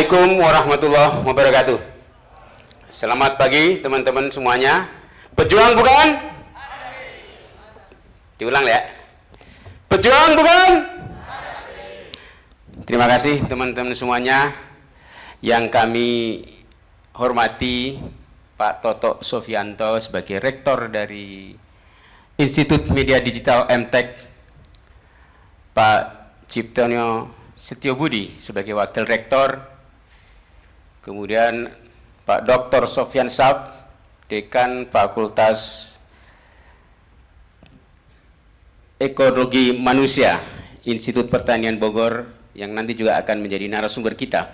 Assalamualaikum warahmatullahi wabarakatuh. Selamat pagi teman-teman semuanya. Pejuang bukan? Diulang ya. Pejuang bukan? Terima kasih teman-teman semuanya yang kami hormati, Pak Toto Sofianto sebagai Rektor dari Institut Media Digital MTech, Pak Ciptonyo Setiobudi sebagai Wakil Rektor, kemudian Pak Dr. Sofyan Saab, Dekan Fakultas Ekologi Manusia, Institut Pertanian Bogor, yang nanti juga akan menjadi narasumber kita,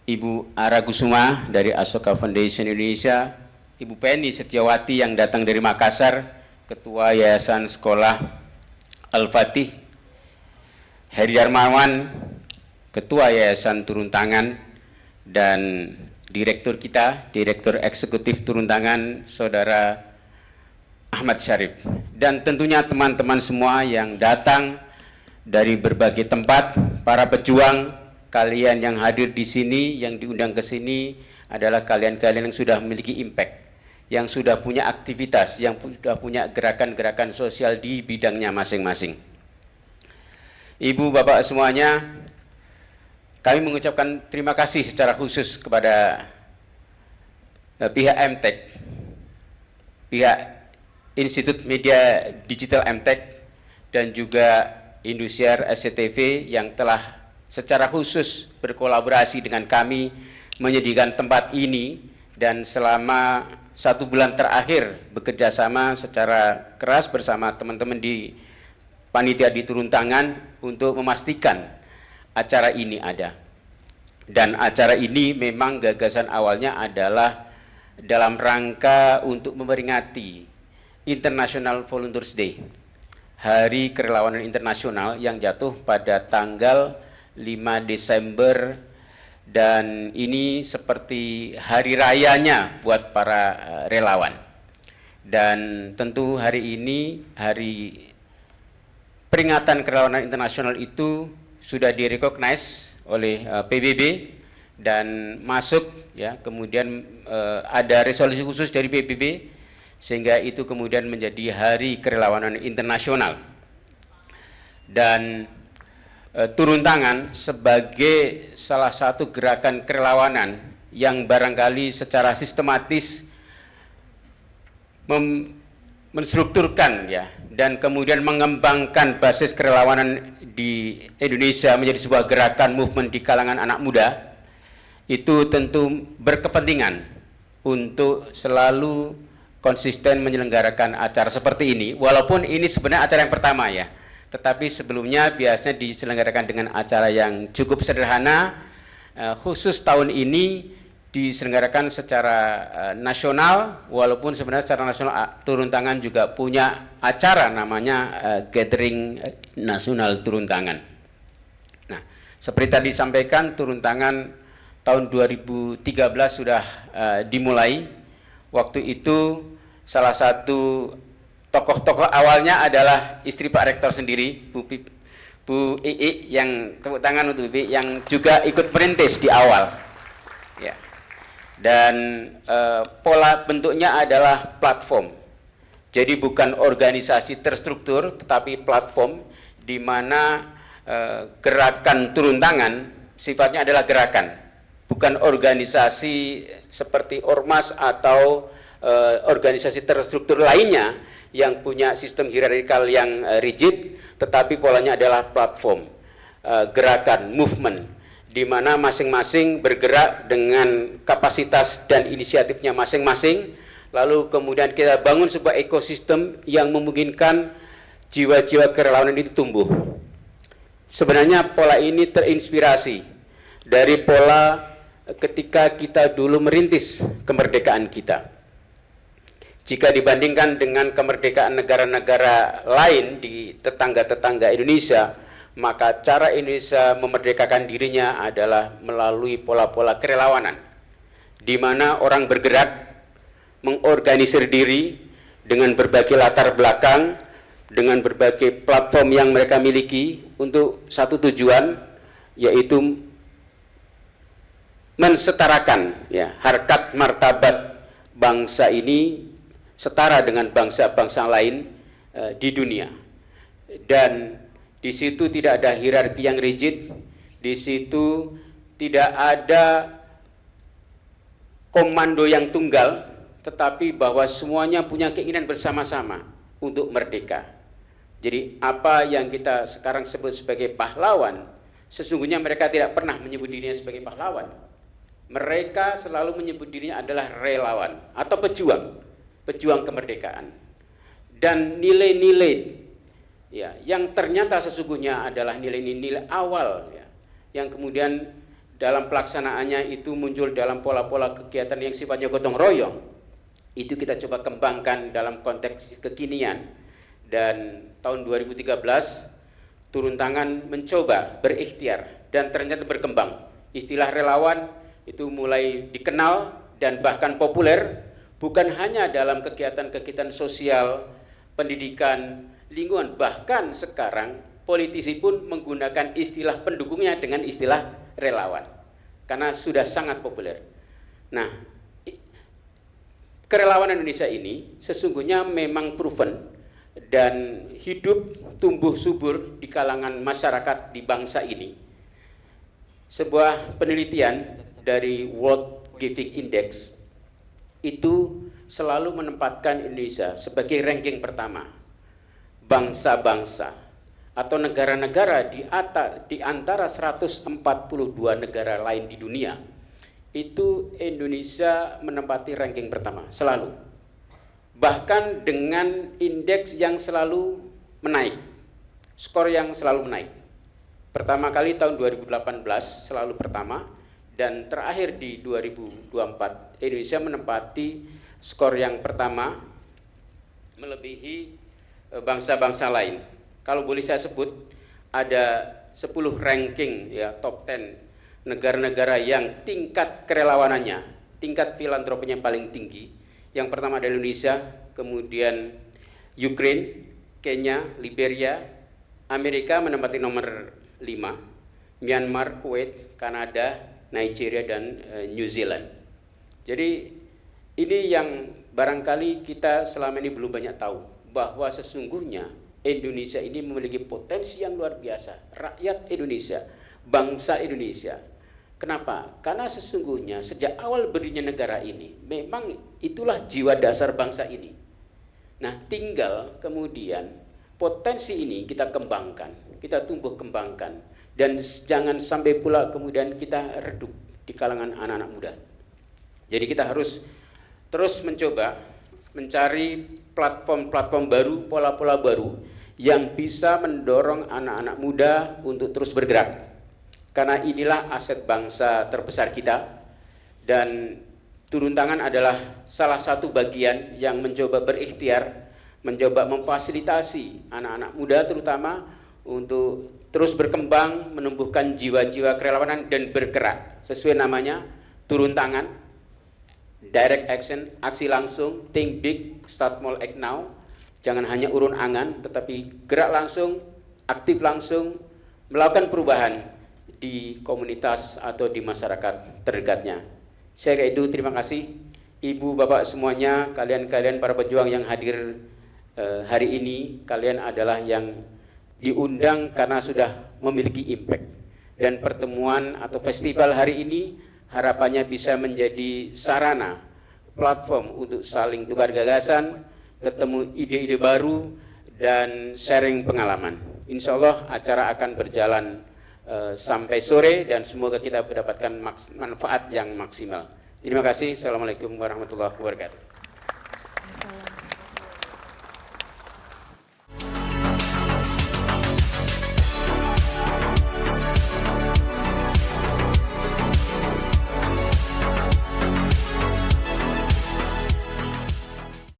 Ibu Ara Kusuma dari Asoka Foundation Indonesia, Ibu Penny Setiawati yang datang dari Makassar, Ketua Yayasan Sekolah Al-Fatih, Heri Darmawan, Ketua Yayasan Turun Tangan, dan Direktur kita, Direktur Eksekutif Turun Tangan, Saudara Ahmad Syarif. Dan tentunya teman-teman semua yang datang dari berbagai tempat, para pejuang, kalian yang hadir di sini, yang diundang ke sini adalah kalian-kalian yang sudah memiliki impact, yang sudah punya aktivitas, yang sudah punya gerakan-gerakan sosial di bidangnya masing-masing. Ibu, Bapak semuanya, kami mengucapkan terima kasih secara khusus kepada pihak MTech, pihak Institut Media Digital MTech, dan juga Indosiar SCTV yang telah secara khusus berkolaborasi dengan kami menyediakan tempat ini, dan selama 1 bulan terakhir bekerjasama secara keras bersama teman-teman di panitia di Turun Tangan untuk memastikan acara ini ada. Dan acara ini memang gagasan awalnya adalah dalam rangka untuk memperingati International Volunteers Day, Hari Kerelawanan Internasional yang jatuh pada tanggal 5 Desember, dan ini seperti hari rayanya buat para relawan. Dan tentu hari ini, hari peringatan kerelawanan internasional itu sudah direcognize oleh PBB dan masuk ya, kemudian ada resolusi khusus dari PBB sehingga itu kemudian menjadi Hari Kerelawanan Internasional. Dan Turun Tangan sebagai salah satu gerakan kerelawanan yang barangkali secara sistematis menstrukturkan ya, dan kemudian mengembangkan basis kerelawanan di Indonesia menjadi sebuah gerakan movement di kalangan anak muda, itu tentu berkepentingan untuk selalu konsisten menyelenggarakan acara seperti ini, walaupun ini sebenarnya acara yang pertama ya, tetapi sebelumnya biasanya diselenggarakan dengan acara yang cukup sederhana. Khusus tahun ini diselenggarakan secara nasional, walaupun sebenarnya secara nasional Turun Tangan juga punya acara namanya Gathering Nasional Turun Tangan. Nah, seperti tadi disampaikan, Turun Tangan tahun 2013 sudah dimulai. Waktu itu salah satu tokoh-tokoh awalnya adalah istri Pak Rektor sendiri, Bu Ii, yang tepuk tangan untuk Bu Ii, yang juga ikut merintis di awal. Ya. Dan pola bentuknya adalah platform. Jadi bukan organisasi terstruktur, tetapi platform di mana gerakan Turun Tangan sifatnya adalah gerakan, bukan organisasi seperti ormas atau organisasi terstruktur lainnya yang punya sistem hierarkikal yang rigid, tetapi polanya adalah platform, gerakan, movement, di mana masing-masing bergerak dengan kapasitas dan inisiatifnya masing-masing, lalu kemudian kita bangun sebuah ekosistem yang memungkinkan jiwa-jiwa kerelawanan itu tumbuh. Sebenarnya pola ini terinspirasi dari pola ketika kita dulu merintis kemerdekaan kita. Jika dibandingkan dengan kemerdekaan negara-negara lain di tetangga-tetangga Indonesia, maka cara Indonesia memerdekakan dirinya adalah melalui pola-pola kerelawanan, di mana orang bergerak, mengorganisir diri dengan berbagai latar belakang, dengan berbagai platform yang mereka miliki untuk satu tujuan, yaitu mensetarakan ya harkat martabat bangsa ini setara dengan bangsa-bangsa lain di dunia. Dan di situ tidak ada hierarki yang rigid, di situ tidak ada komando yang tunggal, tetapi bahwa semuanya punya keinginan bersama-sama untuk merdeka. Jadi apa yang kita sekarang sebut sebagai pahlawan, sesungguhnya mereka tidak pernah menyebut dirinya sebagai pahlawan. Mereka selalu menyebut dirinya adalah relawan atau pejuang kemerdekaan. Dan nilai-nilai ya yang ternyata sesungguhnya adalah nilai-nilai awal ya, yang kemudian dalam pelaksanaannya itu muncul dalam pola-pola kegiatan yang sifatnya gotong royong. Itu kita coba kembangkan dalam konteks kekinian. Dan tahun 2013 turun tangan mencoba berikhtiar dan ternyata berkembang. Istilah relawan itu mulai dikenal dan bahkan populer bukan hanya dalam kegiatan-kegiatan sosial, pendidikan, lingkungan, bahkan sekarang politisi pun menggunakan istilah pendukungnya dengan istilah relawan karena sudah sangat populer. Nah, kerelawanan Indonesia ini sesungguhnya memang proven dan hidup tumbuh subur di kalangan masyarakat di bangsa ini. Sebuah penelitian dari World Giving Index itu selalu menempatkan Indonesia sebagai ranking pertama bangsa-bangsa atau negara-negara di antara 142 negara lain di dunia. Itu Indonesia menempati ranking pertama selalu, bahkan dengan indeks yang selalu menaik, skor yang selalu menaik. Pertama kali tahun 2018 selalu pertama, dan terakhir di 2024 Indonesia menempati skor yang pertama melebihi bangsa-bangsa lain. Kalau boleh saya sebut ada 10 ranking ya, top 10 negara-negara yang tingkat kerelawanannya, tingkat filantropinya paling tinggi. Yang pertama adalah Indonesia, kemudian Ukraine, Kenya, Liberia, Amerika menempati nomor 5, Myanmar, Kuwait, Kanada, Nigeria, dan New Zealand. Jadi ini yang barangkali kita selama ini belum banyak tahu, bahwa sesungguhnya Indonesia ini memiliki potensi yang luar biasa. Rakyat Indonesia, bangsa Indonesia. Kenapa? Karena sesungguhnya sejak awal berdirinya negara ini, memang itulah jiwa dasar bangsa ini. Nah, tinggal kemudian potensi ini kita kembangkan, kita tumbuh kembangkan, dan jangan sampai pula kemudian kita redup di kalangan anak-anak muda. Jadi kita harus terus mencoba mencari platform-platform baru, pola-pola baru yang bisa mendorong anak-anak muda untuk terus bergerak. Karena inilah aset bangsa terbesar kita, dan turun tangan adalah salah satu bagian yang mencoba berikhtiar, mencoba memfasilitasi anak-anak muda terutama untuk terus berkembang, menumbuhkan jiwa-jiwa kerelawanan dan bergerak. Sesuai namanya, turun tangan, direct action, aksi langsung, think big, start small, act now. Jangan hanya urun angan, tetapi gerak langsung, aktif langsung, melakukan perubahan di komunitas atau di masyarakat terdekatnya. Saya kira itu, terima kasih Ibu, Bapak semuanya, kalian-kalian para pejuang yang hadir hari ini. Kalian adalah yang diundang karena sudah memiliki impact. Dan pertemuan atau festival hari ini harapannya bisa menjadi sarana, platform untuk saling tukar gagasan, ketemu ide-ide baru, dan sharing pengalaman. Insya Allah acara akan berjalan sampai sore dan semoga kita mendapatkan manfaat yang maksimal. Terima kasih. Assalamualaikum warahmatullahi wabarakatuh.